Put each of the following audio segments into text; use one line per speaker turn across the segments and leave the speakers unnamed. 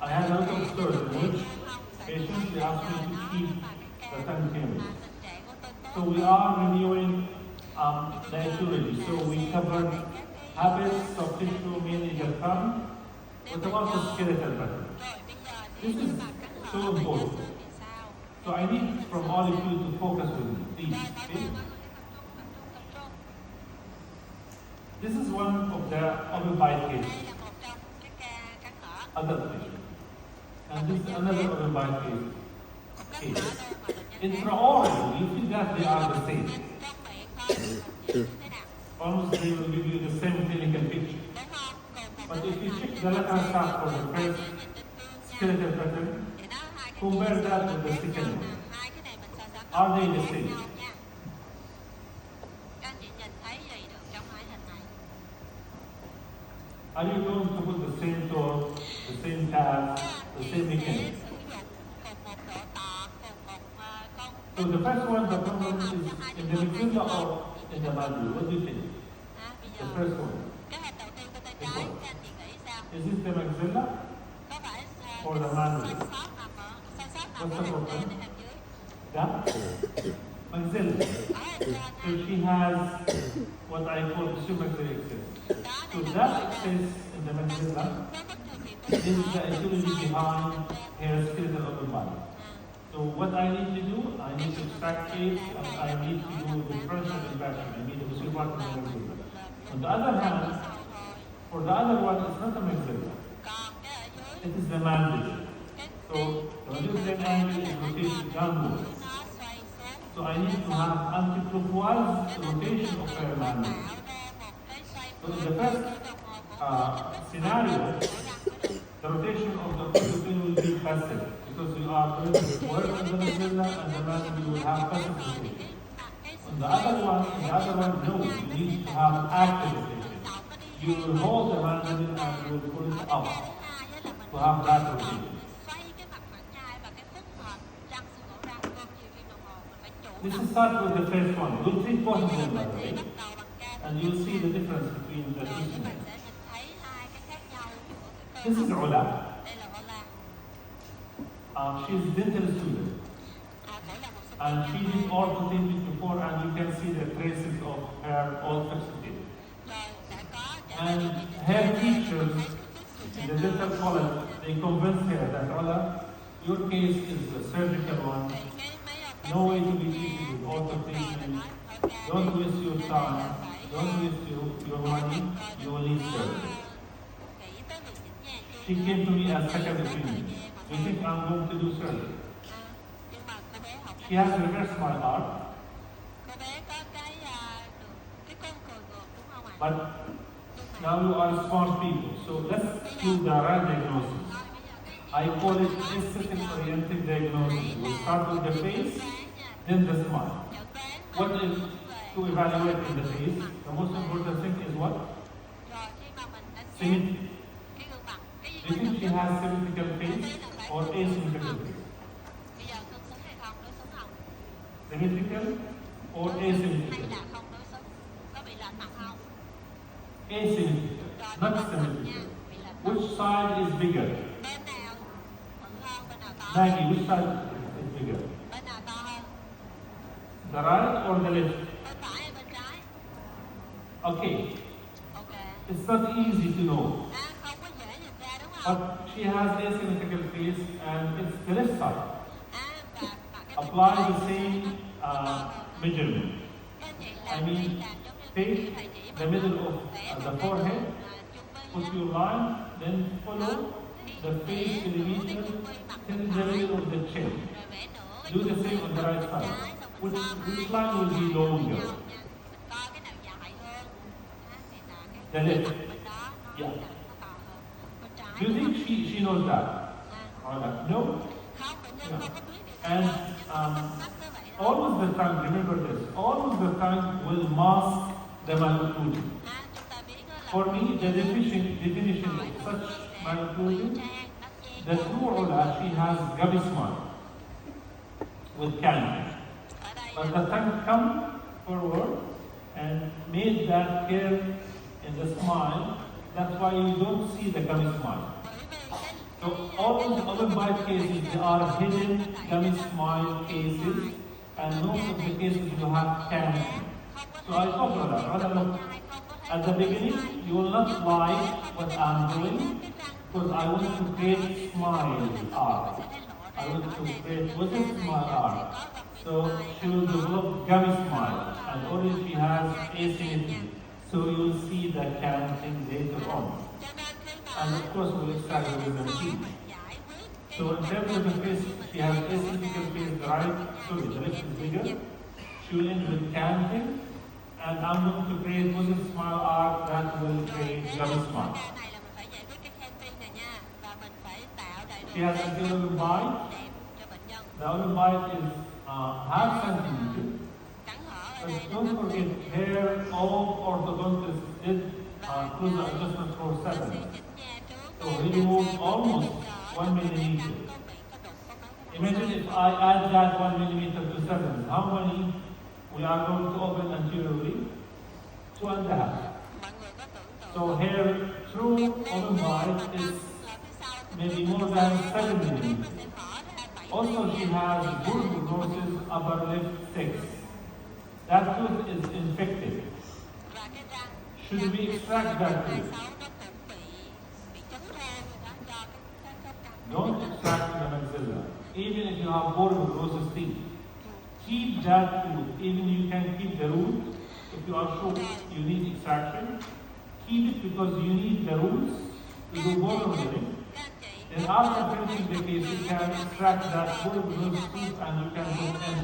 I had a little story in which patients they asked me to keep the tongue healing. So we are reviewing the etiology. So we covered habits of tissue, mainly the tongue, with about the skeletal pattern. This is so important. So I need from all of you to focus with me, please. Okay? This is one of the open bite cases. Adult patient. And this is another open bite case. Intraoral, you see that they are the same. Almost they will give you the same clinical picture. But if you check the lateral side for the first skeletal pattern, compare that with the second one. Are they the same? Are you going to put the same tone, the same task, the same mechanics? So the first one, the problem is in the maxilla or in the mandibule. What do you think? The first one. Is it the maxilla or the mandibule? What's the problem? The maxilla. So she has what I call sumaxillary excess. So that excess in the maxilla is the etiology behind her skeletal open body. So what I need to do, I need to extract case and I need to do differential infection. I need to see part of the maxilla. On the other hand, for the other one, it's not a maxilla. It is the mandibule. So the mandibular angle is rotated downwards. So I need to have anti-clockwise rotation of her mandibule. So in the first scenario, the rotation of the occiput will be passive because you are going to work on the maxilla and the mandibule will have passive rotation. On the other one, no, you need to have active rotation. You will hold the mandibule and you will pull it up to have that rotation. Let's start with the first one. We'll treat both of them by the way, and you'll see the difference between the two scenarios. This is Ola. She's a dental student. And she did orthodontics before, and you can see the traces of her old fixed teeth. And her teachers in the dental college, they convinced her that Ola, your case is a surgical one. No way to be treated with orthodontics. Don't waste your time. Don't waste your money. You will need surgery. She came to me as second opinion. Do you think I'm going to do surgery? She has reversed my heart. But now you are smart people. So let's do the right diagnosis. I call it aesthetic-oriented diagnosis. We start with the face, then the smile. What is to evaluate in the face? The most important thing is what? Symmetry. Do you think she has symmetrical face or asymmetrical face? Symmetrical or asymmetrical? Asymmetrical, not symmetrical. Which side is bigger? Maggie, which side is bigger? The right or the left? Okay. It's not easy to know. But she has asymmetrical face and it's the left side. Apply the same measurement. I mean, take the middle of the forehead, put your line, then follow the face millimeter till the middle of the chin. Do the same on the right side. Which line will be longer? The left. Yeah. Do you think she knows that? Or that? No? Yeah. And always the tongue, remember this, always the tongue will mask the malocclusion. For me, the definition of such malocclusion, the true Ola, she has gummy smile with candy. But the tongue come forward and made that curve in the smile. That's why you don't see the gummy smile. So all the open bite cases, they are hidden gummy smile cases, and most of the cases you have candy. So I told her that, look, at the beginning, you will not like what I'm doing, because I want to create smile art. I want to create what is smile art. So she will develop gummy smile, and already she has asymmetry. So you will see the canting later on. And of course, we'll extract the wisdom teeth. So in terms of the face, she has asymmetrical face, the left is bigger. She will end with canting, and I'm going to create positive smile art that will create gummy smile. She has anterior bite. The other bite is half centimeter. But don't forget, here all orthodontists did crucial adjustment for 7. So he removed almost 1 millimeter. Imagine if I add that 1 millimeter to 7, how many we are going to open anteriorly? 2.5. So here, true open bite is maybe more than 7 millimeters. Also, she has good prognosis upper lip 6. That tooth is infected. Should we extract that tooth? Don't extract the maxilla. Even if you have poor prognosis teeth, keep that tooth. Even you can keep the root. If you are sure you need extraction, keep it because you need the roots to do more of the lip. Then after finishing the case, you can extract that poor prognosis tooth and you can put in.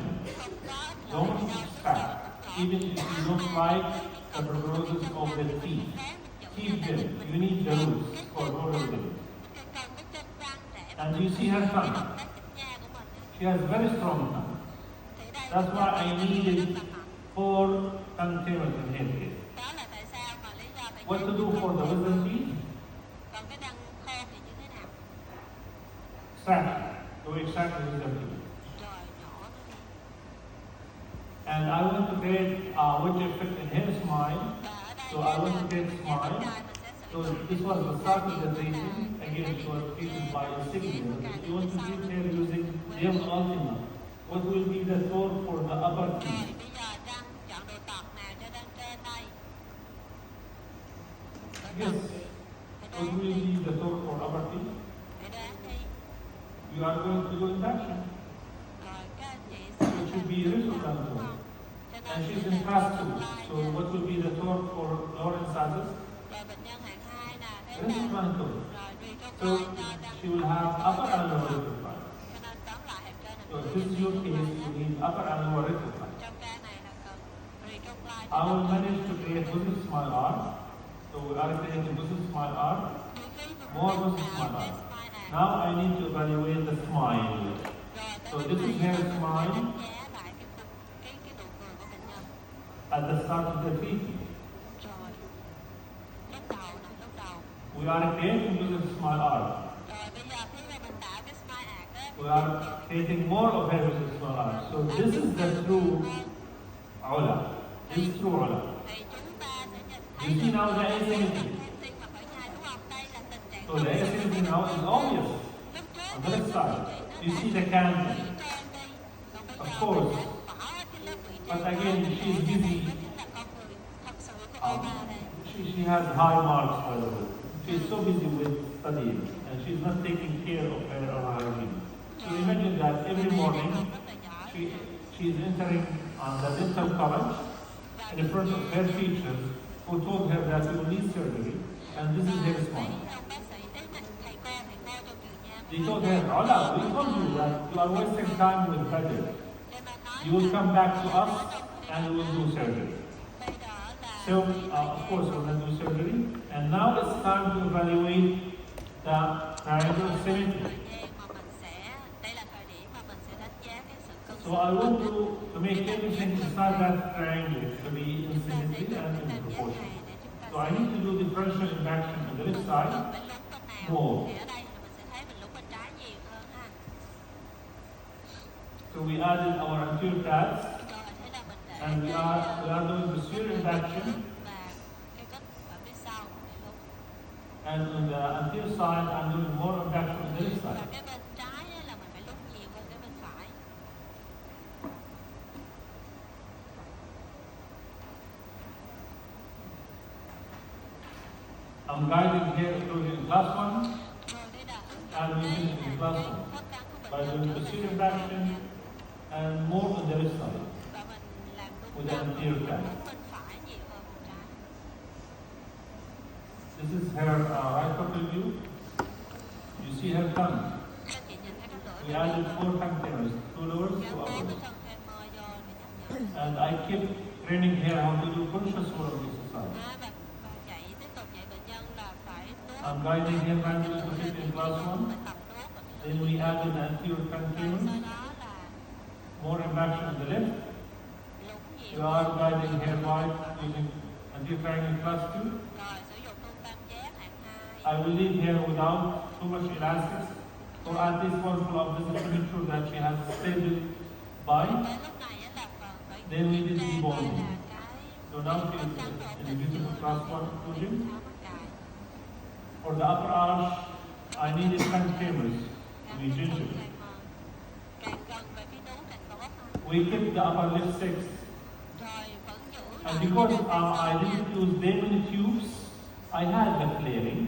Don't extract, even if you don't like the prognosis of the teeth. Keep them. You need the roots for more of them. And you see her tongue. She has very strong tongue. That's why I needed 4 tongue tables in her case. What to do for the wisdom teeth? Extract. Go extract the wisdom teeth. And I want to create which effect in her smile. So I want to create smile. So this was the start of the treatment. Again, she was treated by a signal. If you want to treat her using Gem Ultima, what will be the tone for the upper teeth? Yes. What will be the tone for upper teeth? You are going to do induction. It should be refocant tone. And she's in class 2. So what will be the tone for lower incisors? Refocant tone. So she will have upper and lower refocant. So if this is your case, you need upper and lower refocant. I will manage to create positive smile art. So we are creating positive smile art. More positive smile art. Now I need to evaluate the smile. So this is her smile at the start of the treatment. We are creating positive smile art. We are creating more of her positive smile art. So this is the true Ula. This is true Ula. You see now the asymmetry. So the asymmetry now is obvious on the left side. You see the candy. Of course. But again, she is busy. She has high marks, by the way. She is so busy with studying and she is not taking care of her oral hygiene. So imagine that every morning she is entering on the dental college in front of her teachers who told her that you will need surgery, and this is her smile. They told her, Ola, we told you that you are wasting time with budget. You will come back to us and we will do surgery. So, of course, we're going to do surgery. And now it's time to evaluate the triangular symmetry. So I want to make everything inside that triangle to be in symmetry and in proportion. So I need to do differential induction on the left side more. So we added our anterior tabs, and we are doing posterior induction. And on the anterior side, I'm doing more induction the left
Và
side.
cái bên trái á, là mình phải lúc nhiều hơn cái bên phải.
I'm guiding here in class 1,
Rồi đây là hướng
and
dẫn
we
cái
finish in class 1
khớp cắn của
by
bệnh nhân
doing
trước
posterior
khi
flexion and more on the left side.
và mình làm đúng
With the
răng
anterior
đúng
tag.
bên phải nhiều hơn bên trái.
This is her right upper view. You see her tongue.
Các chị nhìn thấy cái lưỡi
We
của
added
mình
4 tongue tenors, 2 lowers,
kéo
2
bốn cái
uppers.
thân femur vô để nhắc nhở.
And I keep training her how to do conscious swallow exercise.
Và dạy tiếp tục dạy bệnh nhân là phải nuốt.
I'm guiding him manually to sit in class 1.
Phải tập nuốt và cái
Then we added anterior tongue
rồi
tenors,
sau đó là
more impaction on the left.
lũng
We
nhiều
are guiding her right using anterior triangle class 2.
rồi sử dụng tung tam giác hạng 2.
I will leave here without too much elastics, or at least one full of visit to make sure that she has a stable body.
Tới lúc này á là phần phải
Then we did
kiểm tra coi
deboning.
là cái
So now she
khớp
is
cắn ổn
in
định
the
chưa,
class 1
tháo
inclusion.
mắc cài.
For the upper arch, I needed tongue tremors to be ginger.
Càng gần về phía đúng càng tốt hơn.
We kept the upper lip six.
Rồi vẫn giữ
And
lại
because
cái răng
I
hàm
didn't use Damon tubes, I had the flaring.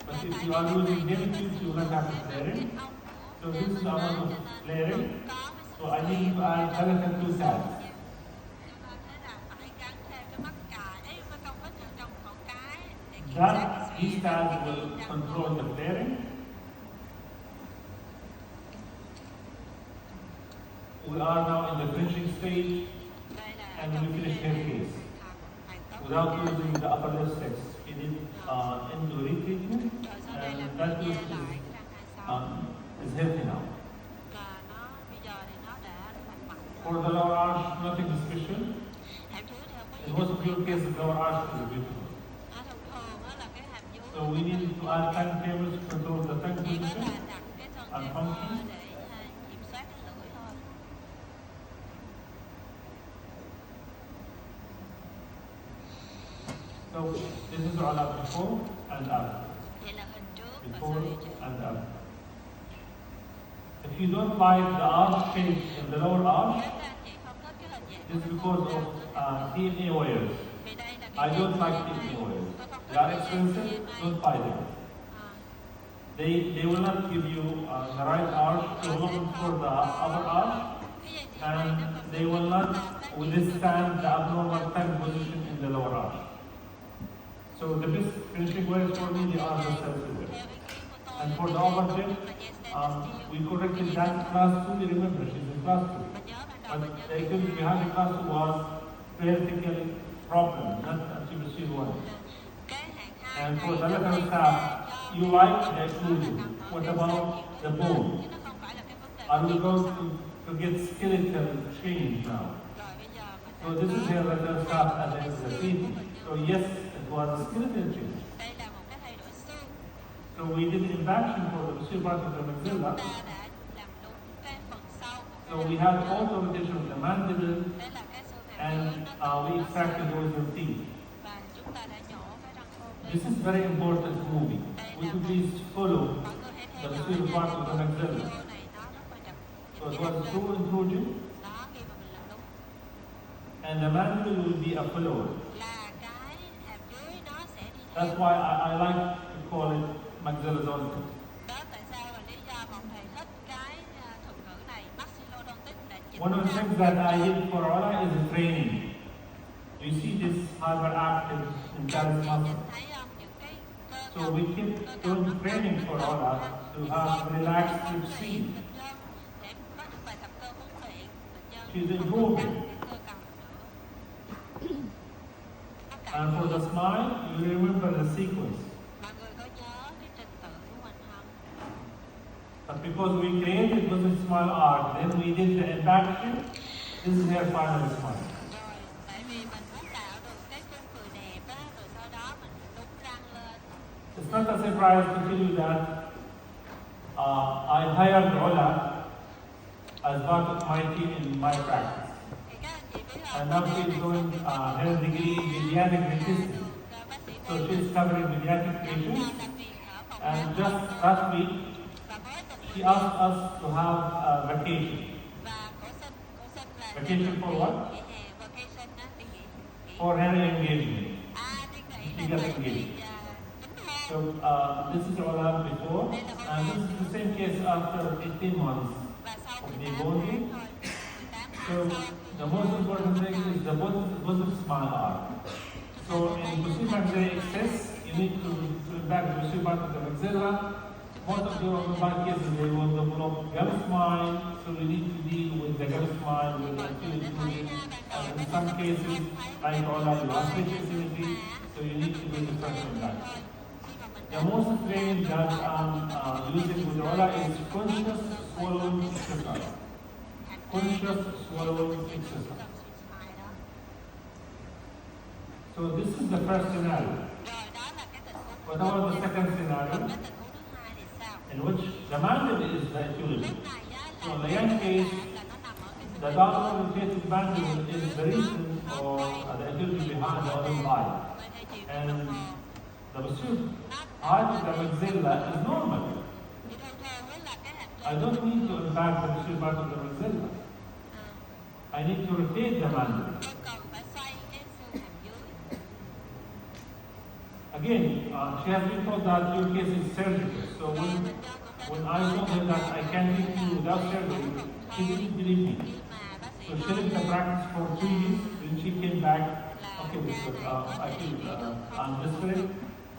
But if you are using Damon tubes, you will not have the flaring. So this is the amount of flaring. So I need to add skeleton 2 tags. That these tags will control the flaring. We are now in the finishing stage, and we finish her case. Without using the upper lip six, we did endo retreatment, and that is healthy now. For the lower arch, nothing special. In most of your cases, lower arch is beautiful. So we need to add tongue cables to control the tongue position and function. So this is all up before and after. Before and after. If you don't like the arch shape in the lower arch, this is because of TNA wires. I don't like TNA wires. They are expensive, don't buy them. They will not give you the right arch, they will not look for the upper arch, and they will not withstand the abnormal tongue position in the lower arch. So the best finishing wires for me, they are the self-filler. And for the upper lip, we corrected that class 2, remember she's in class 2. But the activity behind the class 2 was vertical problem, not anti-posterior one. And for the lateral staff, you like the occlusion. What about the bone? Are we going to get skeletal change now? So this is here lateral staff and then the feet. So yes, it was a skeletal change. So we did impaction for the posterior part of the maxilla. So we had also rotation of the mandible, and we extracted those teeth. This is very important movie. Would you please follow the posterior part of the maxilla? So it was true intrusion, and the mandible will be a follower. That's why I like to call it maxillodontic. One of the things that I did for Ola is training. You see this hyperactive intelligent muscle. So we keep doing training for Ola to have relaxed lip seat. She's improving. And for the smile, you remember the sequence. But because we created with the smile arc, then we did the impaction, this is her final smile. It's not a surprise to tell you that I hired Ola as part of my team in my practice. And now she is doing her degree in pediatric dentistry. So she is covering pediatric patients. And just last week, she asked us to have a vacation.
và cô xin là
Vacation for what?
nghỉ hè, vacation á, đi nghỉ
For her engagement.
đi nghỉ
She
là
got
tại
engaged.
vì đính
So
hôn
this is what happened before, and this is the same case after 18 months
và sau
of
18
debonding.
tháng thôi, 18
So
tháng sau
the most important thing is the positive smile art. So in pursuit maxilla excess, you need to impact the pursuit part of the maxilla. Most of your back cases they will develop gum smile, so you need to deal with the gum smile with the field movement. And in some cases, like all that, you have facial symmetry, so you need to do the first of that. The most training that I'm using with Ola is conscious swallowing exercise. Conscious swallowing exercise. So this is the first scenario.
rồi đó là cái tình huống
What about the second scenario,
cái tình huống thứ hai thì sao?
in which the mandate is the equilibrium?
Lúc này á
So in
là
the young case,
là nó nằm ở cái
the dominant rotated mandate is the reason for the equilibrium behind the other eye.
bên đây chiều
And
đồng hồ
the pursuit height of the maxilla is normal.
thì thường thường với là cái hành
I don't need to impact the pursuit part of the maxilla. I need to rotate the mandate.
tôi cần phải xoay cái xương hàm dưới.
Again, she has been told that your case is surgical. So when I told her that I can treat you without surgery, she didn't believe me.
Nhưng mà bác sĩ
So she
nói
left the practice for 2 weeks. When she came back, okay, because I feel I'm desperate.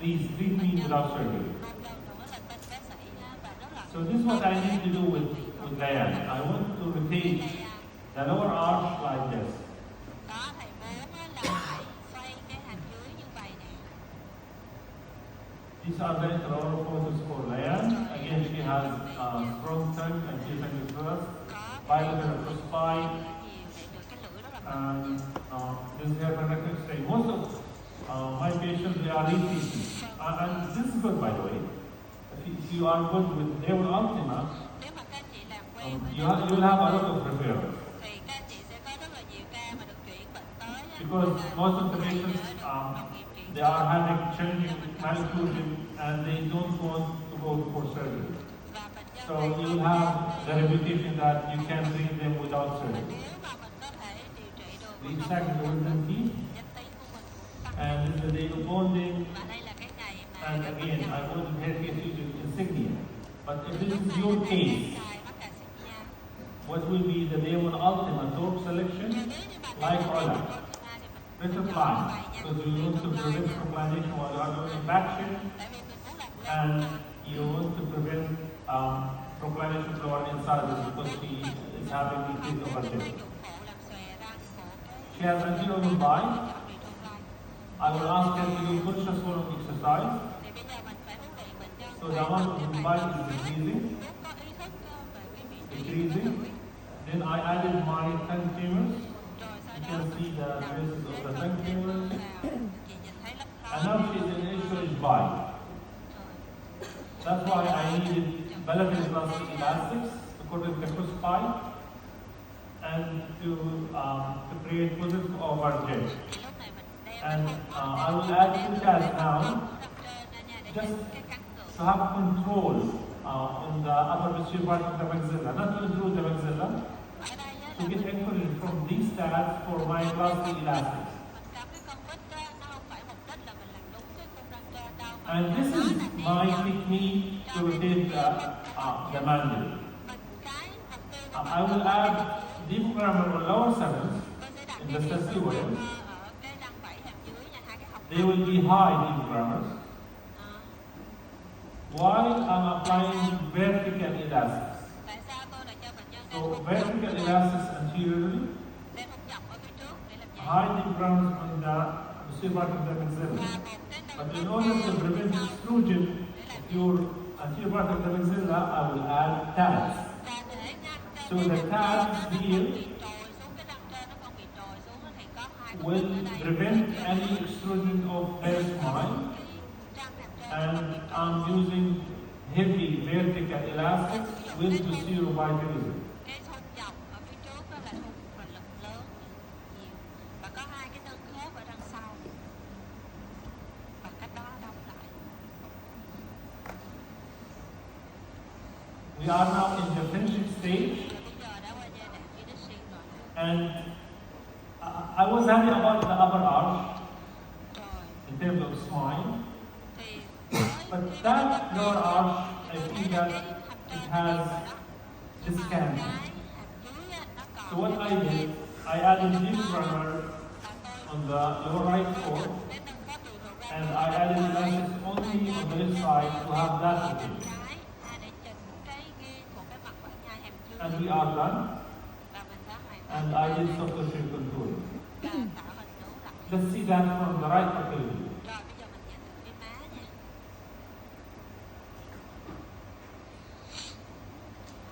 Please treat me without surgery.
một lần nữa là tin bác sĩ á, và rất là
So this is what I need to do with Diane. I want to retain the lower arch like this.
có thầy muốn á là phải xoay cái hàm dưới như vậy nè.
These are the intraoral photos for Diane. Again, she has strong tongue and she can express bilateral cross spine.
Nhiều để được cái lưỡi rất là
And this is her magnetic X-ray. Most of my patients, they are repeating. And this is good, by the way. If you are good with Neon Ultima,
nếu mà các anh chị làm quen với
you will have a lot of referrals.
thì các anh chị sẽ có rất là nhiều ca mà được chuyển bệnh tới á.
Because most of the
Và
patients,
nhớ được đồng nghiệp chuyển
they are having changing malocclusion and they don't want to go for surgery.
và bệnh nhân
So
này
you
không
will have the reputation that you can treat them without surgery.
nếu mà mình có thể điều trị được
We
mà không
extract the wisdom teeth,
danh tiếng của mình cũng tăng.
and this is the day of bonding.
Và đây là cái ngày mà
And
các
again,
bạn
I want to have case using insignia. But if this
lúc
is
này
your
các bạn
case,
xài mắc cà xịt nha.
what will be the day one ultimate torque selection?
Nếu như mà
Like
cái
Ola.
thì mình
Better
chọn
plan,
như vậy nha.
because you want to prevent proclamation while you are doing impaction,
Tại vì mình muốn làm
and
lên
you want to prevent proclamation flow inside this because she is having increased
cái
overtake.
dụng cụ làm xòe răng của cái
She has anterior lumbar.
chọn bị tương lai.
I will ask her to do conscious swallowing exercise.
Thì bây giờ mình phải huấn luyện bệnh nhân
So the amount of lumbar is decreasing.
muốn có ý thức về cái vị trí
Decreasing. Then I added my tongue femurs.
rồi sau
You
đó
can see the traces of the tongue femurs.
chị nhìn thấy lớp
And
khó
now she is in HOH bite. That's why I needed bilateral plastic elastics to correct the cross spine and to create positive overjet.
thì lúc này mình đeo
And
cái
I will add two tabs now
nắp trên ra nha để cho
just
cái cắn cược
to have control on the upper posterior part of the maxilla, not to intrude the maxilla,
ở đây á,
to
là
get encouraged from these tabs for my plastic elastics.
mình cầm cái con vít á, nó không phải mục đích là mình làm đúng cái khung răng trên đâu mà
And this
nó
is
là
my technique to rotate the mandate.
mình cái mục tiêu
I will add deep grammar on lower sevens
tôi sẽ đặt
in
cái
the
điểm
sessile wheel.
ở cái răng vảy hàm dưới nha, hai cái hộc
They will be high deep grammars, while I'm applying vertical elastics.
tại sao tôi lại cho bệnh nhân
So
đeo thùng
vertical elastics anteriorly,
đeo thùng dọc ở phía trước để làm gì
high deep grammars on the posterior part of the maxilla.
và một cái
But
nâng
in order to prevent extrusion of your anterior part of the maxilla, I will add tabs.
và để ngăn cho
So
cái
the
răng
tabs
trên nó không
here
bị trồi xuống, cái răng trên nó không bị trồi xuống thì có hai công
will
dụng ở đây
prevent any extrusion of their spine.
cái răng hàm trên
And I'm using heavy vertical elastics with posterior vitalism.
cái thung dọc ở phía trước đó là thung và lực lớn nhiều và có hai cái nâng khớp ở đằng sau và cách đó đóng lại.
We are now in the finishing stage,
Và bây giờ đã qua giai đoạn finishing rồi.
and I was happy about the upper arch
Rồi
in terms of smile,
thì
but
khi mà
that
đến
lower
đây
arch, I
tôi thấy
feel
là
that
cái hàm
it
trên nó
has
đẹp rồi đó. Nhưng mà
discount.
cái hàm dưới á, nó
So
còn
what
cái
I
vết
did,
đen.
I added
Thì lúc
deep
đó đó
primer
là
on the lower right foot,
cái nâng khớp từ ruột ra
and
tới
I added
bên phải
elastics
và
only
gia
on the
thêm
left
thêm
side to
thêm
have that
ở bên
rotation.
trái để chỉnh cái ghi của cái mặt bản nhai hàm dưới.
And we are done.
Và mình đã hoàn
And
thành
I did
cái
soft tissue contouring.
và tạo hình nấu lại.
Let's see that from the right perspective.
Rồi bây giờ mình giới thiệu cái má nha.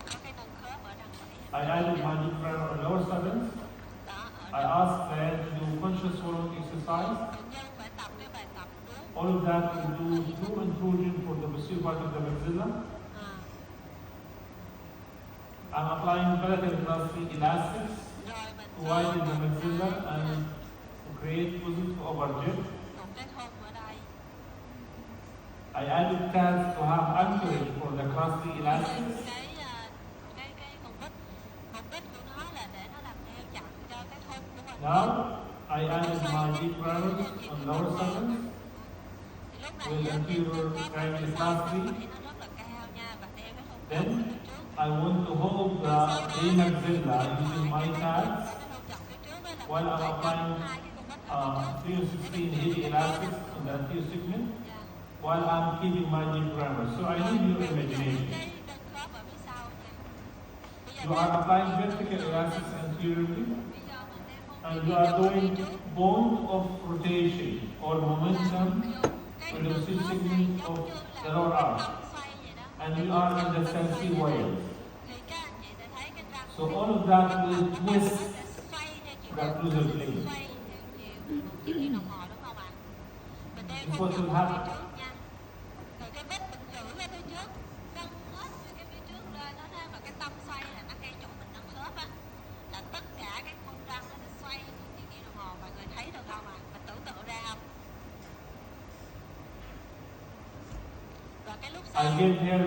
Có cái nâng khớp ở đằng phải.
I added my deep primer on lower sevens.
Đó
I
ở đây.
asked them to do conscious swallowing exercise.
Bệnh nhân phải tập cái bài tập nuốt.
All of that will do no intrusion for the posterior part of the maxilla. I'm applying palatal plastic elastics
Rồi mình
to widen the maxilla and to create positive overjet.
một cái thôn ở đây.
I added tabs to have anchorage for the plastic elastics.
Cái mục đích của nó là để nó làm neo chặn cho cái thôn của mình.
Now I added my deep primers on lower sevens
Thì lúc này
with
á, cái
anterior
khớp ở
triangle
phía sau nó
plastic.
phải nó rất là cao nha và đeo cái thôn
Then
chọc phía trước.
I want to hold the A maxilla using my tabs while I'm applying 316 heavy elastics on the anterior segment while I'm keeping my deep primer. So I need your imagination. You are applying vertical elastics anteriorly and you are doing bond of rotation or momentum with the posterior segment of the lower arch. And you are in the fancy wires. So all of that will twist the occlusal plane. It's what will happen.
Rồi cái vết mình giữ ra phía trước, nâng hết cái phía trước lên nó ra và cái tâm xoay là nó ngay chỗ mình nâng khớp á. Là tất cả cái khung răng nó xoay như kia đồng hồ, mọi người thấy được không ạ? Mình tưởng tượng ra không? Và cái lúc
I gave her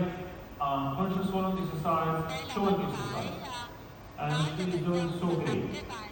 conscious swallowing exercise,
đây là
showing
mình phải
exercise,
nói
and
cho
she is
bệnh
doing
nhân
so
tập
great.
cái bài